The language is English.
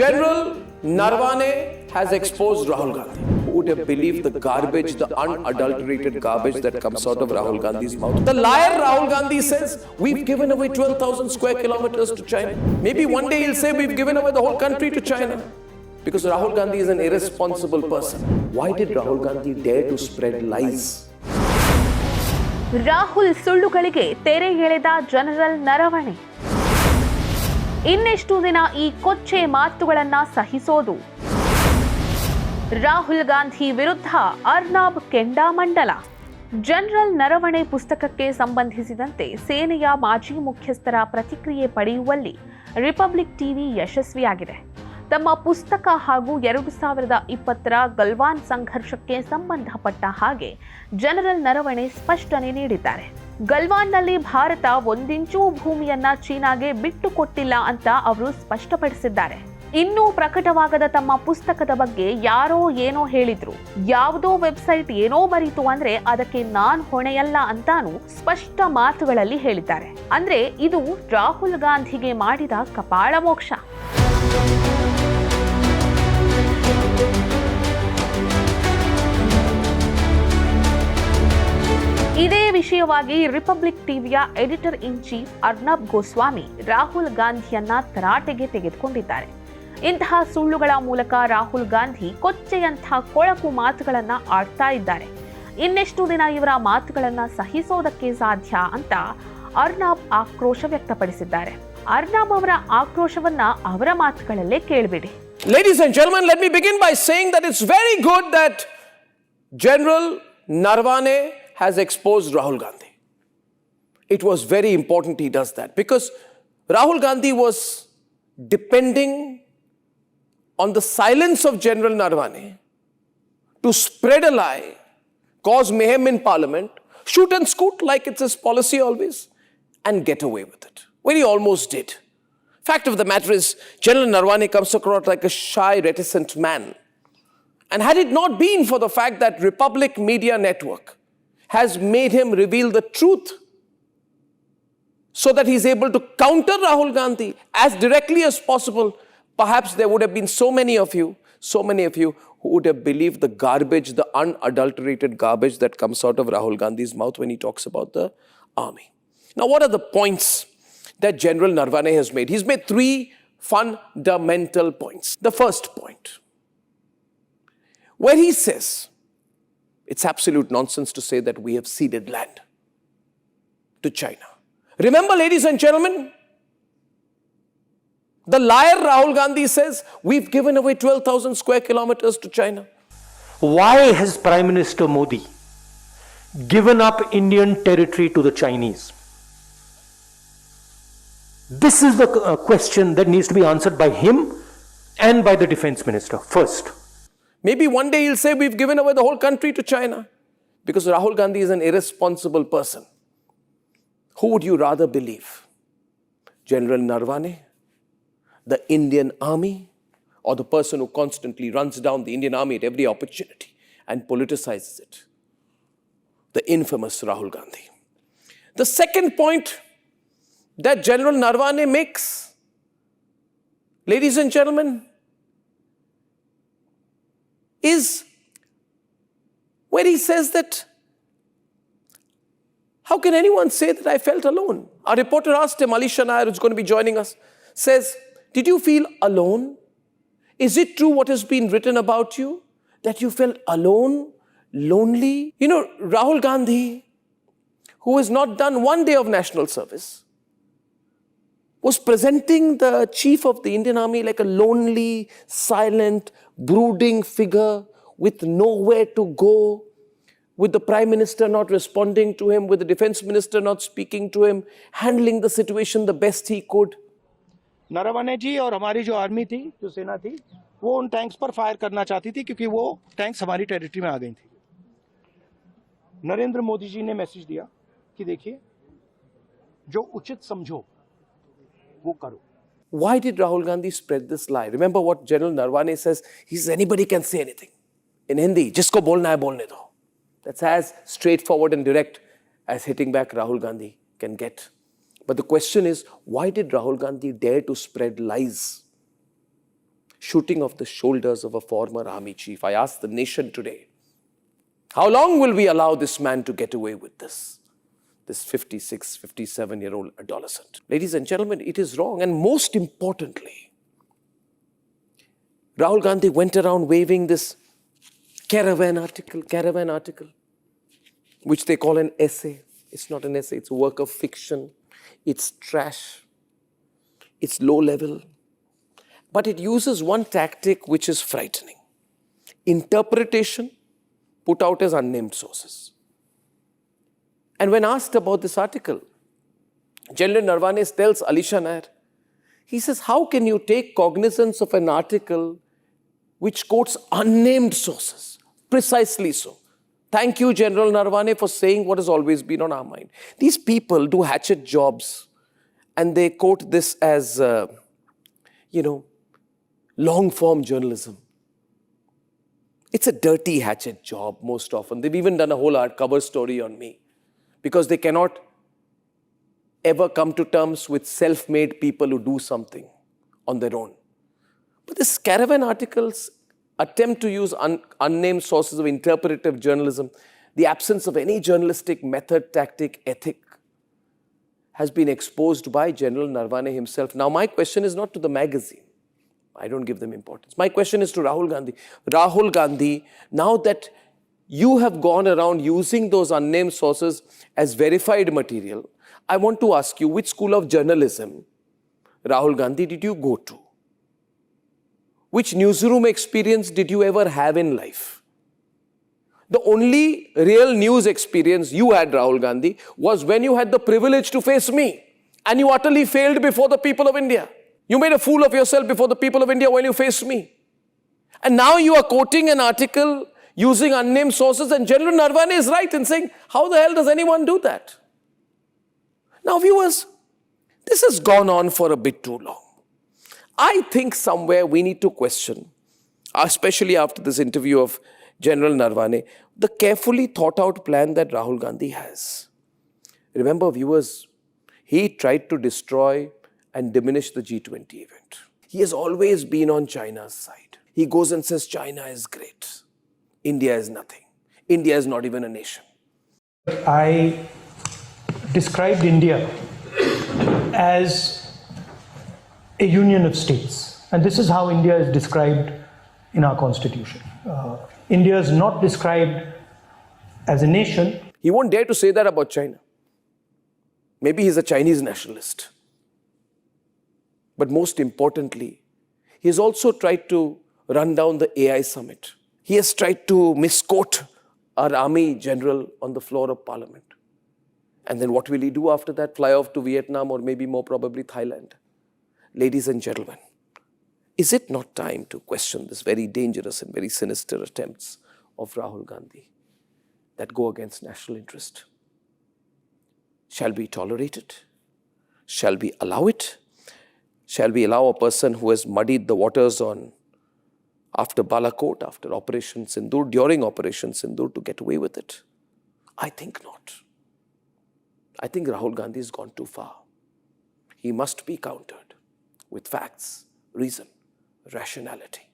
General Narwane has exposed Rahul Gandhi. Who would have believed the garbage, the unadulterated garbage that comes out of Rahul Gandhi's mouth? The liar Rahul Gandhi says, we've given away 12,000 square kilometers to China. Maybe one day he'll say, we've given away the whole country to China. Because Rahul Gandhi is an irresponsible person. Why did Rahul Gandhi dare to spread lies? Rahul ಸುಳ್ಳುಗಳಿಗೆ ತೆರೆ ಎಳೆದ general Naravane. ಇನ್ನೆಷ್ಟು ದಿನ ಈ ಕೊಚ್ಚೆ ಮಾತುಗಳನ್ನ ಸಹಿಸೋದು? ರಾಹುಲ್ ಗಾಂಧಿ ವಿರುದ್ಧ Arnab ಕೆಂಡಾಮಂಡಲ. General Naravane ಪುಸ್ತಕಕ್ಕೆ ಸಂಬಂಧಿಸಿದಂತೆ ಸೇನೆಯ ಮಾಜಿ ಮುಖ್ಯಸ್ಥರ ಪ್ರತಿಕ್ರಿಯೆ ಪಡೆಯುವಲ್ಲಿ ರಿಪಬ್ಲಿಕ್ ಟಿವಿ ಯಶಸ್ವಿಯಾಗಿದೆ. ತಮ್ಮ ಪುಸ್ತಕ ಹಾಗೂ 2020ರ ಗಲ್ವಾನ್ ಸಂಘರ್ಷಕ್ಕೆ ಸಂಬಂಧಪಟ್ಟ ಹಾಗೆ ಜನರಲ್ ನರವಣೆ ಸ್ಪಷ್ಟನೆ ನೀಡಿದ್ದಾರೆ. ಗಲ್ವಾನ್ನಲ್ಲಿ ಭಾರತ ಒಂದಿಂಚೂ ಭೂಮಿಯನ್ನ ಚೀನಾಗೆ ಬಿಟ್ಟು ಕೊಟ್ಟಿಲ್ಲ ಅಂತ ಅವರು ಸ್ಪಷ್ಟಪಡಿಸಿದ್ದಾರೆ. ಇನ್ನೂ ಪ್ರಕಟವಾಗದ ತಮ್ಮ ಪುಸ್ತಕದ ಬಗ್ಗೆ ಯಾರೋ ಏನೋ ಹೇಳಿದ್ರು, ಯಾವುದೋ ವೆಬ್ಸೈಟ್ ಏನೋ ಬರೀತು ಅಂದ್ರೆ ಅದಕ್ಕೆ ನಾನ್ ಹೊಣೆಯಲ್ಲ ಅಂತಾನು ಸ್ಪಷ್ಟ ಮಾತುಗಳಲ್ಲಿ ಹೇಳಿದ್ದಾರೆ. ಅಂದ್ರೆ ಇದು ರಾಹುಲ್ ಗಾಂಧಿಗೆ ಮಾಡಿದ ಕಪಾಳ ಮೋಕ್ಷ. ಇದೇ ವಿಷಯವಾಗಿ ರಿಪಬ್ಲಿಕ್ ಟಿವಿಯ editor in chief Arnab Goswami Rahul ಗಾಂಧಿಯನ್ನ ತರಾಟೆಗೆ ತೆಗೆದುಕೊಂಡಿದ್ದಾರೆ. ಇಂತಹ ಸುಳ್ಳುಗಳ ಮೂಲಕ ರಾಹುಲ್ ಗಾಂಧಿ ಕೊಚ್ಚೆಯಂಥ ಕೊಳಕು ಮಾತುಗಳನ್ನ ಆಡ್ತಾ ಇದ್ದಾರೆ. ಇನ್ನೆಷ್ಟು ದಿನ ಇವರ ಮಾತುಗಳನ್ನ ಸಹಿಸೋದಕ್ಕೆ ಸಾಧ್ಯ ಅಂತ ಅರ್ನಬ್ ಆಕ್ರೋಶ ವ್ಯಕ್ತಪಡಿಸಿದ್ದಾರೆ. ಅರ್ನಬ್ ಅವರ ಆಕ್ರೋಶವನ್ನ ಅವರ ಮಾತುಗಳಲ್ಲೇ ಕೇಳಿಬಿಡಿ. Ladies and gentlemen, let me begin by saying that it's very good that General Narwane has exposed Rahul Gandhi. It was very important he does that because Rahul Gandhi was depending on the silence of General Narwane to spread a lie, cause mayhem in parliament, shoot and scoot like it's his policy always, and get away with it. Well, he almost did. Fact of the matter is, General Narwane comes across like a shy, reticent man. And had it not been for the fact that Republic Media Network has made him reveal the truth so that he's able to counter Rahul Gandhi as directly as possible, perhaps there would have been so many of you who would have believed the garbage, the unadulterated garbage that comes out of Rahul Gandhi's mouth when he talks about the army. Now, what are the points that General Narwane has made? He's made 3 fundamental points. The first point, where he says, it's absolute nonsense to say that we have ceded land to China. Remember, ladies and gentlemen, the liar Rahul Gandhi says, we've given away 12,000 square kilometers to China. Why has Prime Minister Modi given up Indian territory to the Chinese? This is the question that needs to be answered by him and by the defense minister first. Maybe one day he'll say we've given away the whole country to China because Rahul Gandhi is an irresponsible person. Who would you rather believe? General Narwane, the Indian army, or the person who constantly runs down the Indian army at every opportunity and politicizes it? The infamous Rahul Gandhi. The second point that General Narwane makes, ladies and gentlemen, is where he says that, how can anyone say that I felt alone? Our reporter asked him, Alisha Nair, who's going to be joining us, says, did you feel alone? Is it true what has been written about you? That you felt alone, lonely? You know, Rahul Gandhi, who has not done one day of national service, was presenting the chief of the Indian army like a lonely, silent, brooding figure with nowhere to go, with the prime minister not responding to him, with the defense minister not speaking to him, handling the situation the best he could. Naravane जी और हमारी जो army थी, जो सेना थी, वो उन tanks पर फायर करना चाहती थी क्योंकि वो टैंक्स हमारी टेरिटरी में आ गई थी. नरेंद्र मोदी जी ने मैसेज दिया कि देखिए, जो उचित समझो वो करो. Why did Rahul Gandhi spread this lie? Remember what General Narwane says, he says anybody can say anything. In Hindi, jisko bolna hai bolne do. That's as straightforward and direct as hitting back Rahul Gandhi can get. But the question is, why did Rahul Gandhi dare to spread lies? shooting off the shoulders of a former army chief. I ask the nation today, how long will we allow this man to get away with this? This 56, 57-year-old adolescent. Ladies and gentlemen, it is wrong. And most importantly, Rahul Gandhi went around waving this caravan article, which they call an essay. It's not an essay, it's a work of fiction. It's trash. It's low level. But it uses one tactic which is frightening. Interpretation put out as unnamed sources. And when asked about this article, General Narvaez tells Alisha Nair, he says, how can you take cognizance of an article which quotes unnamed sources? Precisely so. Thank you, General Narvaez, for saying what has always been on our mind. These people do hatchet jobs and they quote this as, long-form journalism. It's a dirty hatchet job most often. They've even done a whole cover story on me because they cannot ever come to terms with self-made people who do something on their own. But this caravan articles attempt to use unnamed sources of interpretive journalism, the absence of any journalistic method, tactic, ethic, has been exposed by General Narvaez himself. Now, my question is not to the magazine. I don't give them importance. My question is to Rahul Gandhi. Rahul Gandhi, now that you have gone around using those unnamed sources as verified material, I want to ask you, which school of journalism, Rahul Gandhi, did you go to? Which newsroom experience did you ever have in life? The only real news experience you had, Rahul Gandhi, was when you had the privilege to face me. And you utterly failed before the people of India. You made a fool of yourself before the people of India when you faced me. And now you are quoting an article using unnamed sources, and General Narvaez is right in saying, how the hell does anyone do that? Now, viewers, this has gone on for a bit too long. I think somewhere we need to question, especially after this interview of General Narvaez, the carefully thought out plan that Rahul Gandhi has. Remember, viewers, he tried to destroy and diminish the G20 event. He has always been on China's side. He goes and says China is great. India is nothing. India is not even a nation. I described India as a union of states. And this is how India is described in our constitution. India is not described as a nation. He won't dare to say that about China. Maybe he's a Chinese nationalist. But most importantly, he has also tried to run down the AI summit. He has tried to misquote our army general on the floor of parliament. And then what will he do after that? Fly off to Vietnam or maybe more probably Thailand. Ladies and gentlemen, is it not time to question this very dangerous and very sinister attempts of Rahul Gandhi that go against national interest? Shall we tolerate it? Shall we allow it? Shall we allow a person who has muddied the waters after Balakot, after Operation Sindoor, during Operation Sindoor, to get away with it? I think not. I think Rahul Gandhi has gone too far. He must be countered with facts, reason, rationality.